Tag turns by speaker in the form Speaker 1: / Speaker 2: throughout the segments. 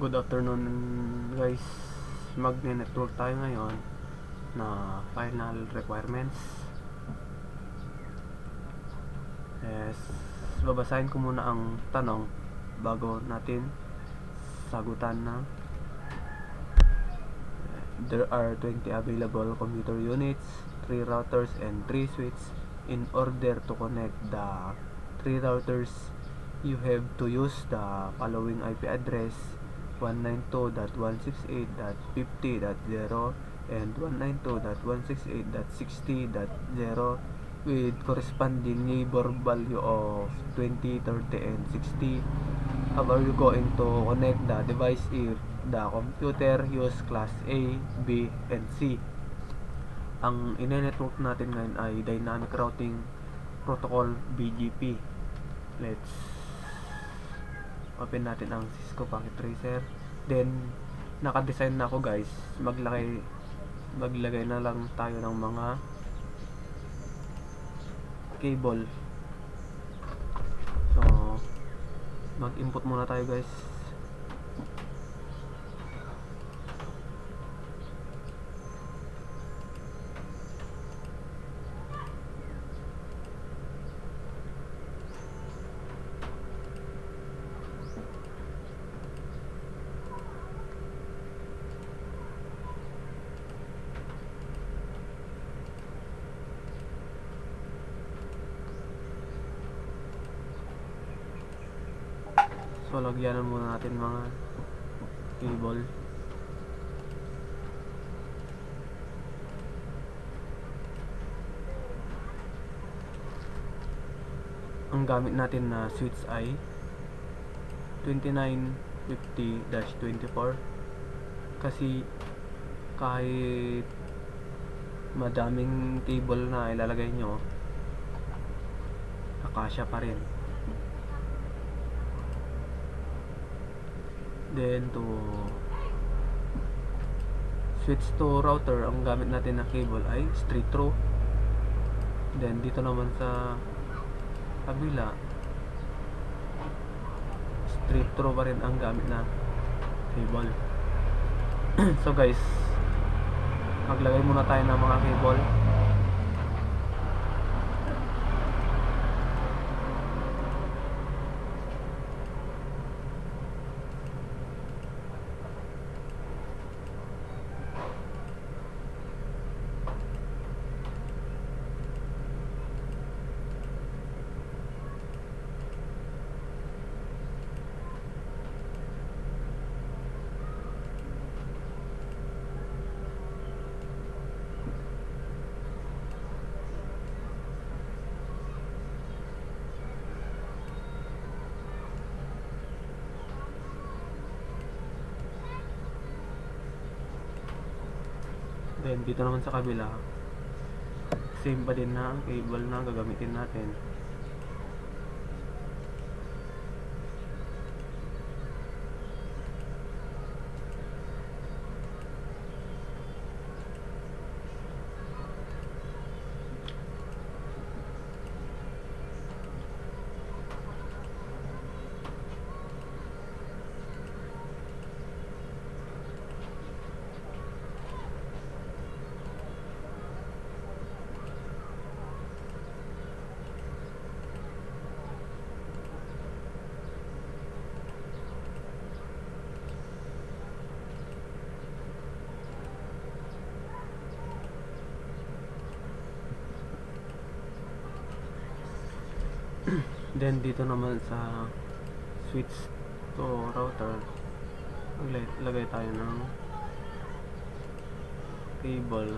Speaker 1: Good afternoon guys. Magne-network tayo ngayon na final requirements. Yes, babasahin ko muna ang tanong bago natin sagutan na. There are 20 available computer units, 3 routers and 3 switches. In order to connect the 3 routers, you have to use the following IP address: 192.168.50.0 and 192.168.60.0 with corresponding neighbor value of 20, 30, and 60. How are you going to connect the device if the computer use class A, B, and C? Ang ine-network natin ngayon ay Dynamic Routing Protocol BGP. Let's open natin ang Cisco Packet Tracer. Then naka-design na ako guys. Maglagay na lang tayo ng mga cable. So mag-input muna tayo guys. So lagyanan muna natin mga cable. Ang gamit natin na switch ay 2950-24 kasi kahit madaming cable na ilalagay nyo, nakasya pa rin. Then to switch to router, ang gamit natin na cable ay straight through. Then dito naman sa kabila, straight through pa rin ang gamit na cable. So guys, maglagay muna tayo ng mga cable. Then dito naman sa kabila, same pa din na ang cable na gagamitin natin. Then dito naman sa switch to router, lagay tayo ng cable.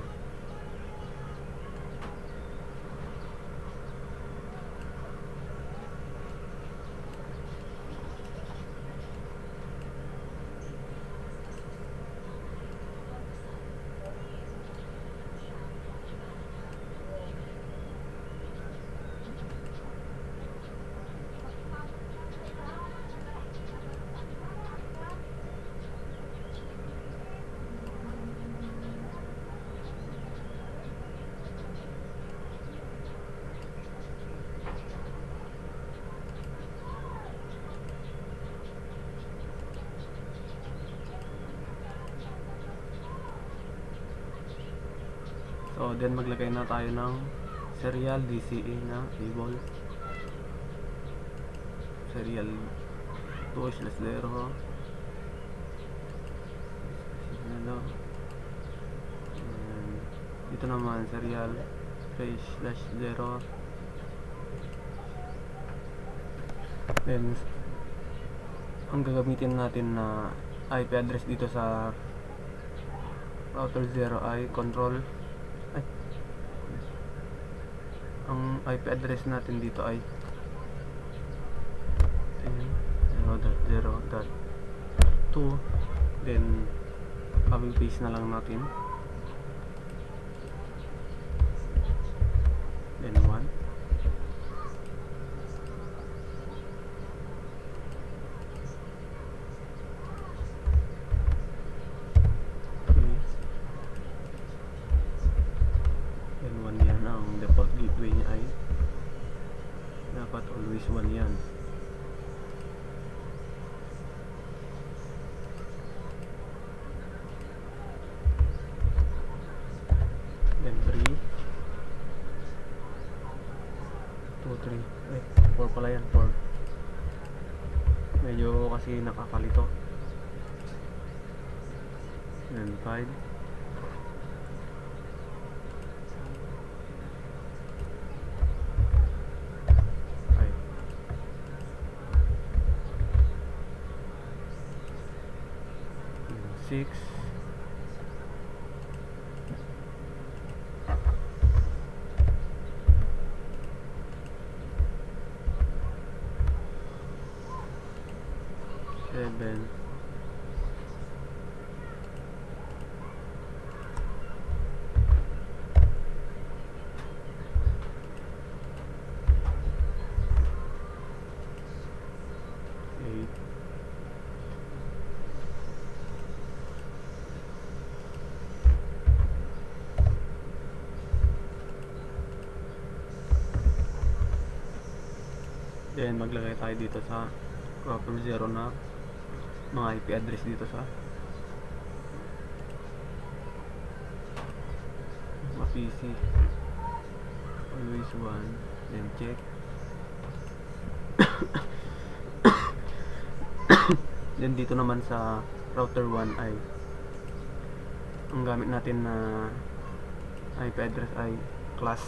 Speaker 1: So then maglagay na tayo ng serial DCA na table. Serial 2/0. Dito naman serial 3/0. Then ang gagamitin natin na IP address dito sa router 0 ay ang IP address natin dito ay 0.0.2. Then copy paste na lang natin, then 1. Then 1 yan, ang default gateway niya ay dapat always 1 yan. Then 3 2 3 4 pala yan, 4. Medyo kasi nakakalito. Then 5 6 7 8 Then maglagay tayo dito sa router 0 na mga IP address dito sa mga PC. Always 1. Then check. Then dito naman sa router 1 ay ang gamit natin na IP address ay class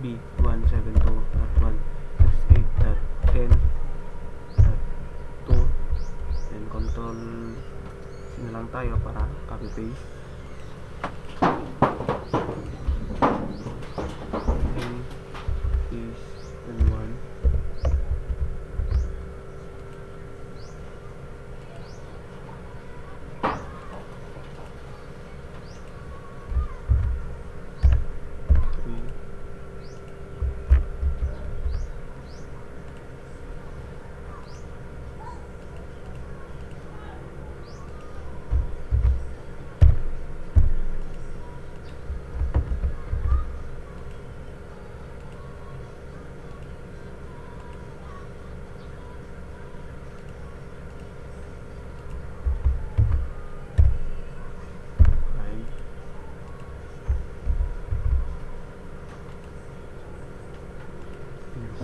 Speaker 1: B 172.168.10.2. Then control C na lang tayo para copy paste. Then 1.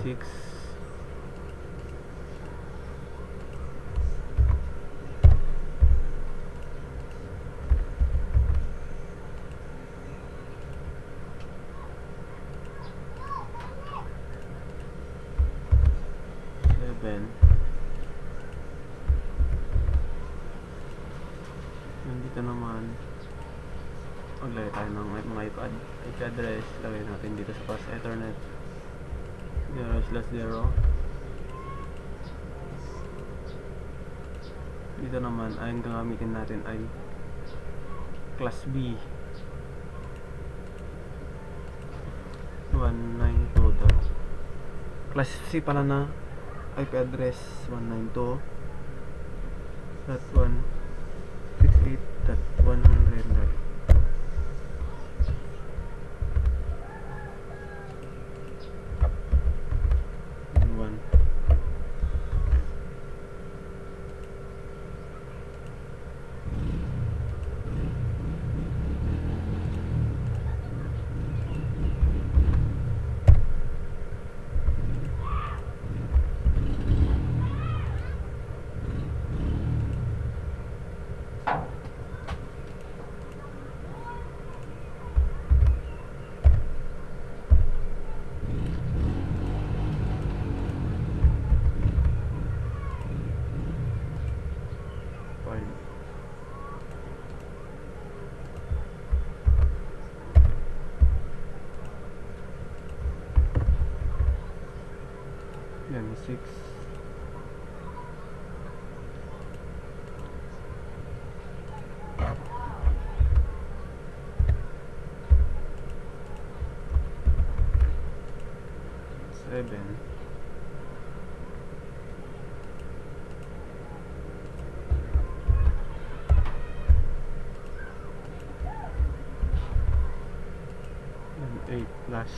Speaker 1: Six. Nandito naman maglagay tayo ng mga IP address. Lagay natin dito sa pass ethernet 0/0. Dito naman ay ang gagamitin natin ay class B 192. Class C pala na IP address 192.168.100. 5. Yan, 6. Seven. And 8 plus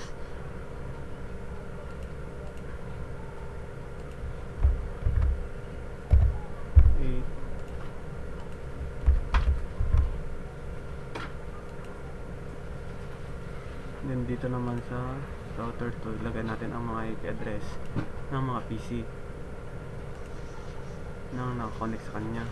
Speaker 1: 8. Then dito naman sa router 2, ilagay natin ang mga IP address ng mga PC na nakakonect sa kanya.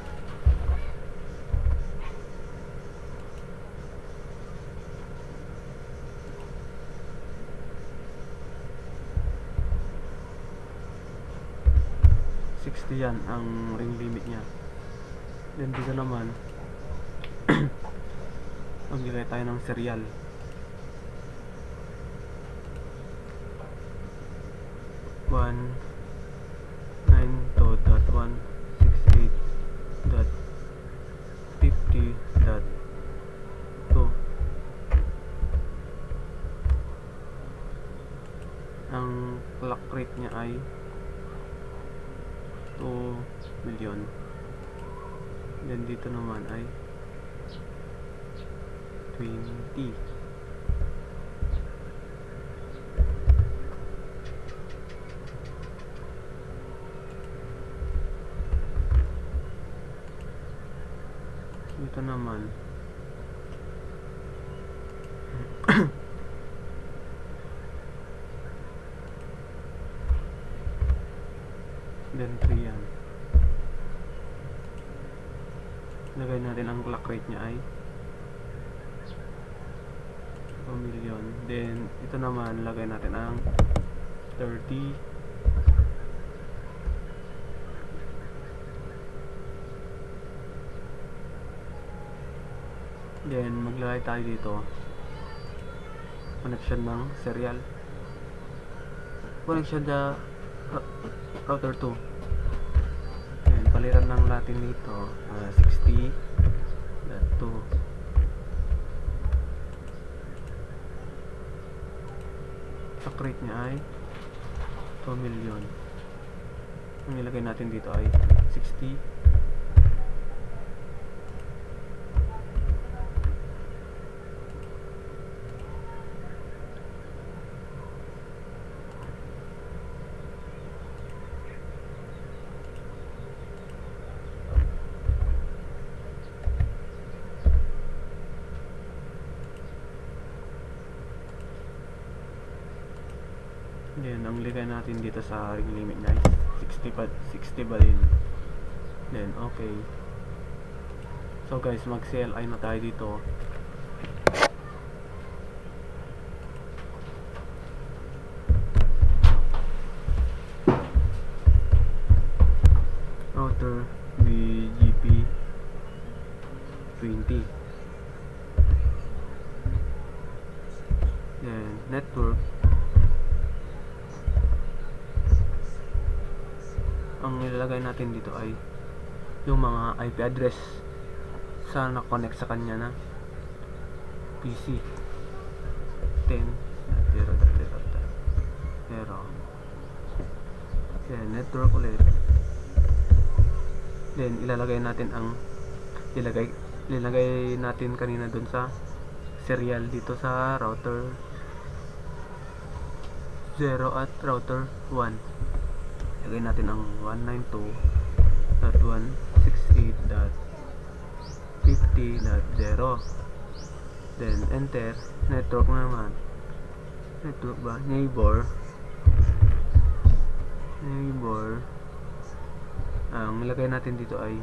Speaker 1: Yan ang ring limit niya. Then dito naman maglagay tayo ng serial. 192.168.50.2. Ang clock rate niya ay 2 million. Then dito naman ay 20. Dito naman then 3 yan. Lagay natin ang clock rate niya ay 2 million. Then ito naman lagay natin ang 30. Then maglagay tayo dito connection ng serial, connection sa router 2. Then palitan lang natin dito 60.2. Clock rate niya ay 2 million. Ang ilagay natin dito ay 60. Then ang ligay natin dito sa ring limit niya is 60 ba din. Then okay. So guys, mag CLI na tayo dito. Router BGP 20. Then network, ang ilalagay natin dito ay yung mga IP address sa na-connect sa kanya na PC. 10.0.0.0. Then network ulit. Then ilalagay natin ang ilalagay natin kanina dun sa serial dito sa router 0 at router 1. Lagay natin ang 192.168.50.0. Then enter. Network naman. Network ba? Neighbor. Ang nilagay natin dito ay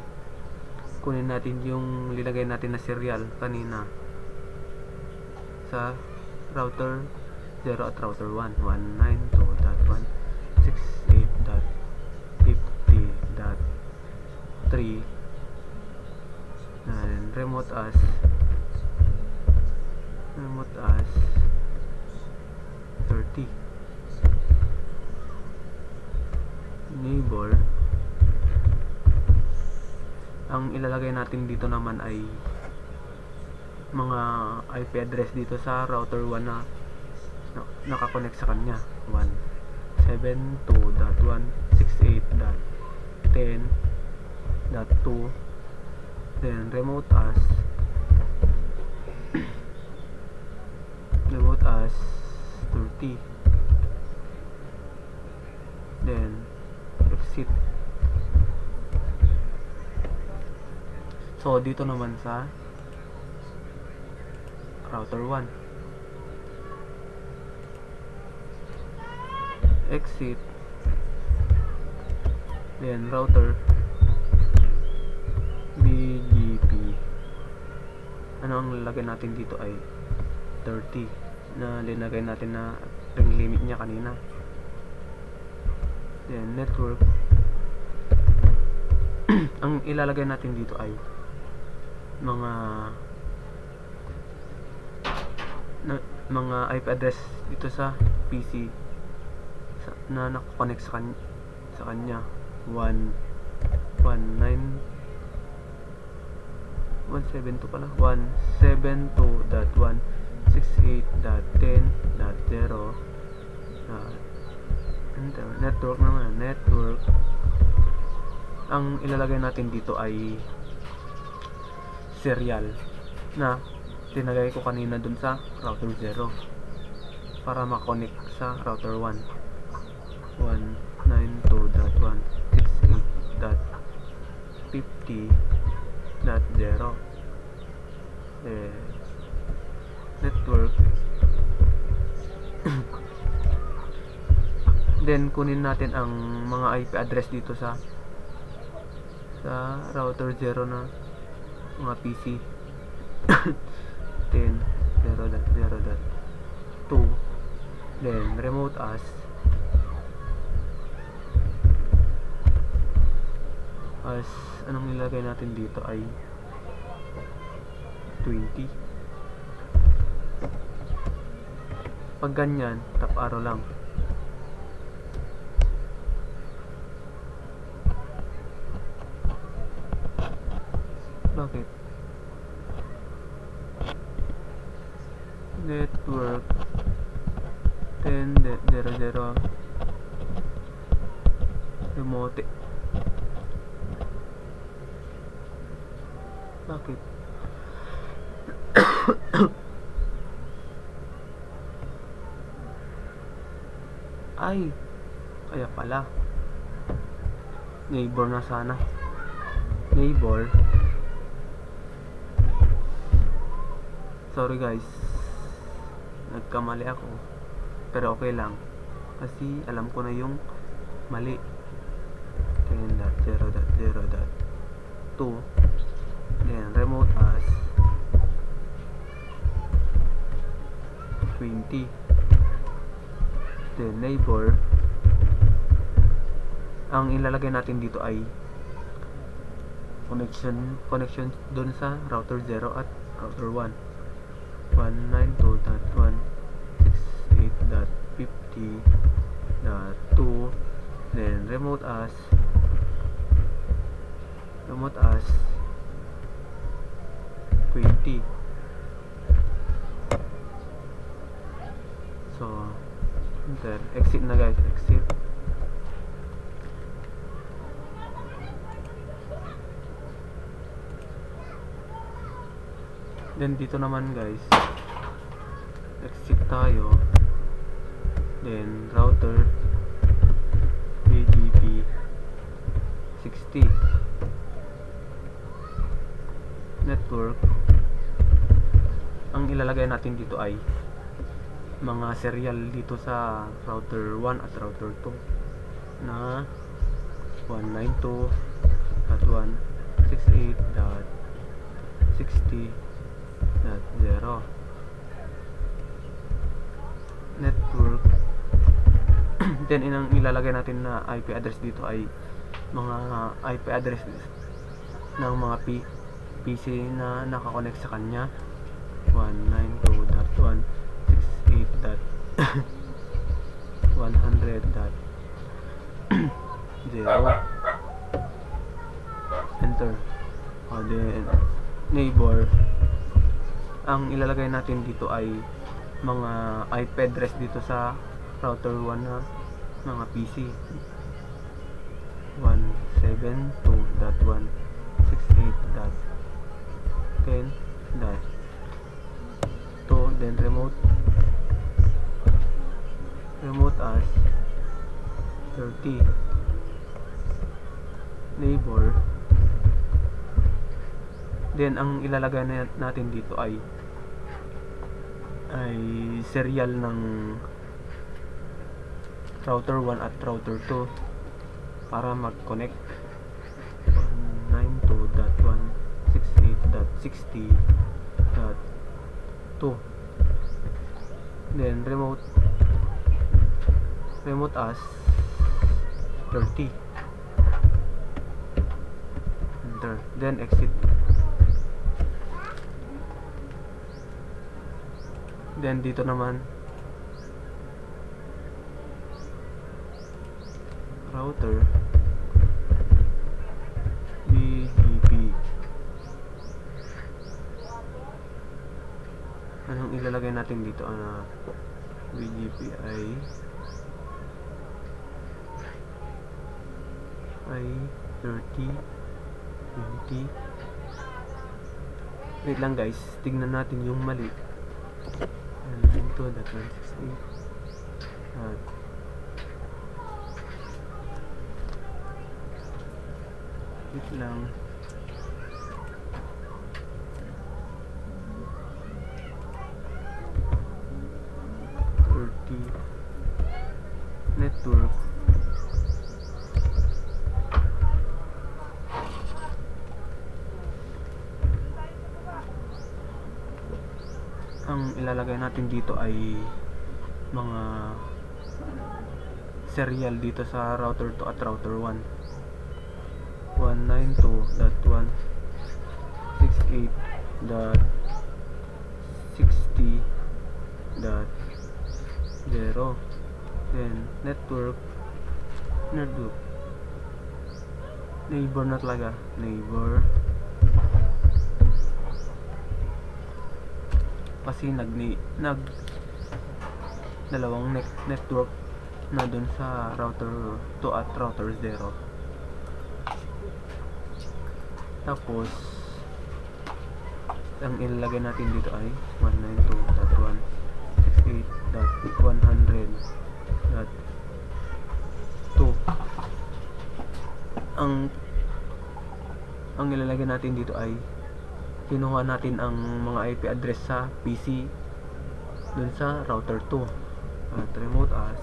Speaker 1: kunin natin yung nilagay natin na serial kanina sa router 0 at router 1. 192.168.50.3. then remote as remote as 30. Neighbor, ang ilalagay natin dito naman ay mga IP address dito sa router 1 na nakakonect sa kanya. 172.168.10.2, then remote as 30, then exit. So dito naman sa router 1, exit, then router BGP. Ano ang lalagay natin dito ay 30 na linagay natin na ring limit niya kanina. Then network, ang ilalagay natin dito ay mga IP address dito sa PC na nakakonect sa kanya. 172 pala, 172.168.10.0. Network naman, network, ang ilalagay natin dito ay serial na tinagay ko kanina dun sa router 0 para makonect sa router 1. 192.168.50.0. Network. Then kunin natin ang mga IP address dito sa router 0 na mga PC. 10.0.0.2, then remote as anong nilagay natin dito ay 20. Pag ganyan, tap arrow lang. Bakit? Network 10.0.0 remote. Bakit? Ay, kaya pala neighbor na sana. Neighbor, sorry guys, nagkamali ako, pero okay lang kasi alam ko na yung mali. 10.0.0.2, then remote as 20, then neighbor, ang ilalagay natin dito ay connection dun sa router 0 at router 1. 192.168.50.2, then remote as 20. So enter, exit na guys, exit. Then dito naman guys, exit tayo, then router BGP 60, network, ang ilalagay natin dito ay mga serial dito sa router 1 at router 2 na 192.168.60.0 network. Then inang ilalagay natin na IP address dito ay mga IP address ng mga PC na nakakonect sa kanya. 192.168.100.0 enter. Then neighbor, ang ilalagay natin dito ay mga IP address dito sa router 1 na mga PC. 172.168.10.2, then remote as 30. Neighbor, then ang ilalagay natin dito ay serial ng router 1 at router 2 para mag-connect. 192.168.60.2, then remote as 30. Enter, then exit. Then dito naman router BGP. Anong ilalagay natin dito? BGP ay 30, 20. Wait lang guys, tignan natin yung mali. 192.168. Wait lang. Network ang ilalagay natin dito ay mga serial dito sa router 2 at router 1. 192.168.60.0, then network neighbor na talaga, neighbor, kasi dalawang network na dun sa router 2 at router 0. Tapos ang ilalagay natin dito ay 192.168.100.2. ang ilalagay natin dito ay kinuha natin ang mga IP address sa PC dun sa router 2 at remote as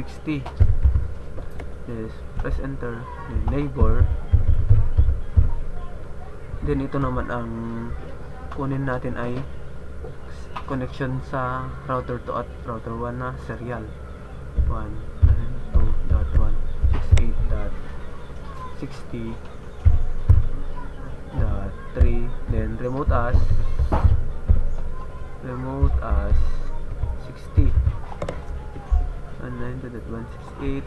Speaker 1: 60. Yes, press enter. Then neighbor, then ito naman ang kunin natin ay connection sa router 2 at router 1 na serial. 192.168.60.3, then remote as 60. 192.168.60.3,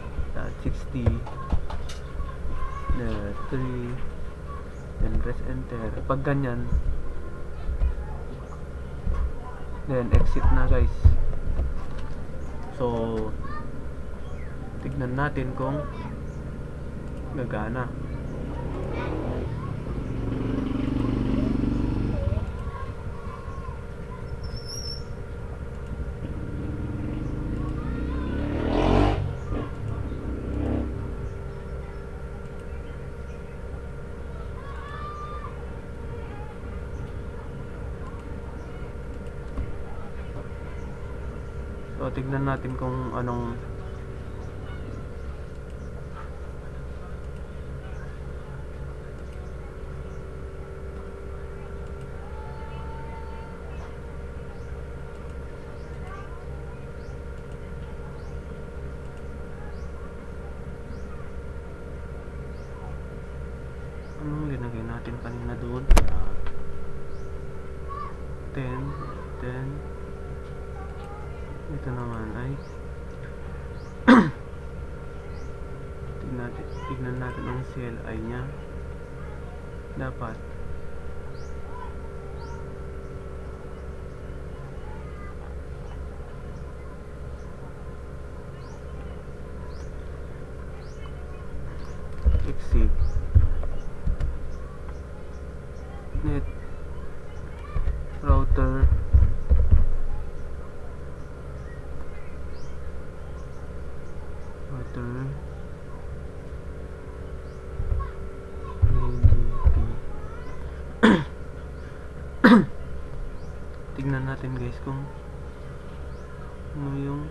Speaker 1: then press enter. Pag ganyan, then exit na guys. So tignan natin kung gagana. So tignan natin kung anong natin kanina doon. 10. Ito naman ay tignan natin ang CLI nya. Dapat exit net router tignan natin guys kung ano yung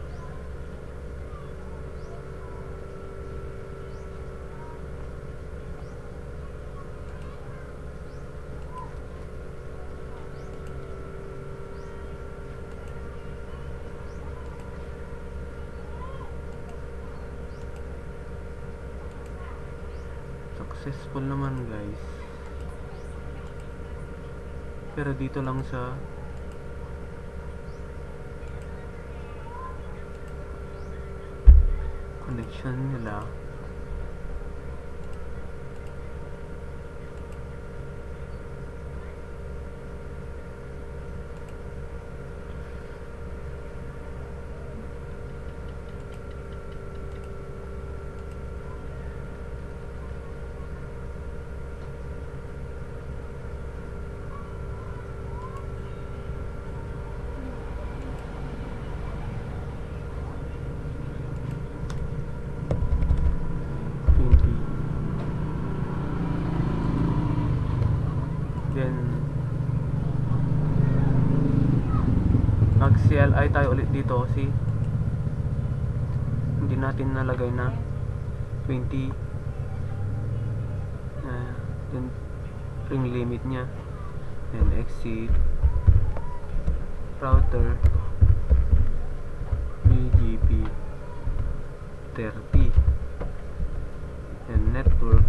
Speaker 1: successful naman guys, pero dito lang sa connection nila. Then mag CLI tayo ulit dito kasi hindi natin nalagay na 20 yung ring limit nya. Then exit router BGP 30 and network.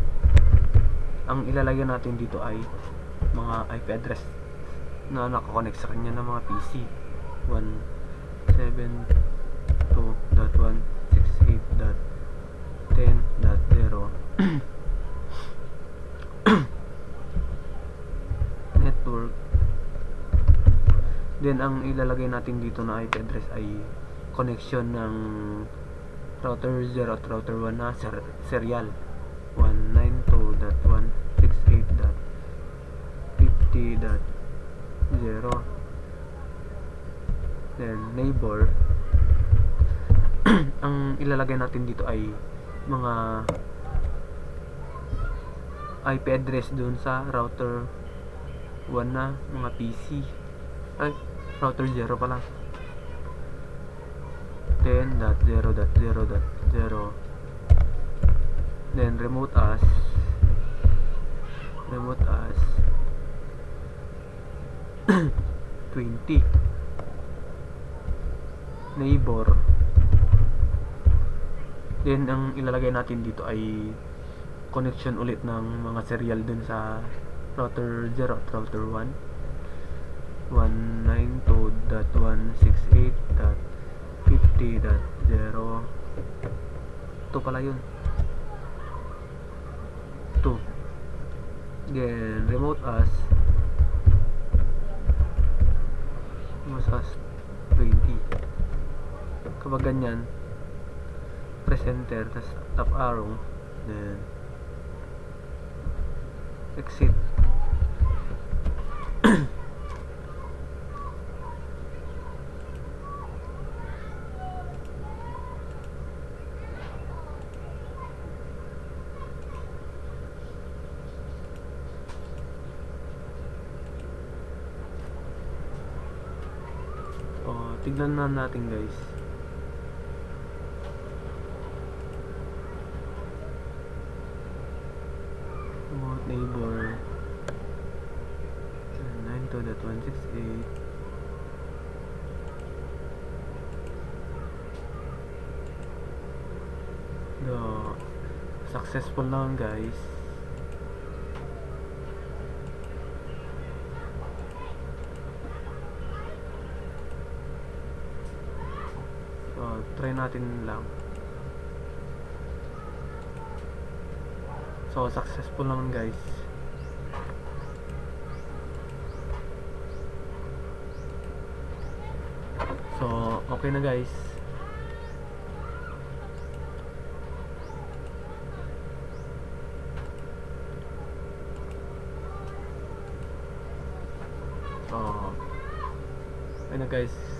Speaker 1: Ang ilalagay natin dito ay mga IP address na nakakonect sa kanya ng mga PC. 172.168.10.0 network. Then ang ilalagay natin dito na IP address ay connection ng router 0 at router 1 na serial 192.168.50.0. then neighbor. Ang ilalagay natin dito ay mga IP address dun sa router 1 na mga PC, ay router 0 pala, 10.0.0.0. then remote as 20 neighbor. Then ang ilalagay natin dito ay connection ulit ng mga serial dun sa router 0 at router 1 192.168.50.0. ito pala yun, 2. then remote as 20. kapag ganyan, press enter, tas top arrow, then exit. Tignan na natin guys. Remote neighbor 92.168. Successful naman guys. try natin lang. So successful naman guys. So okay na guys. So ayun na guys.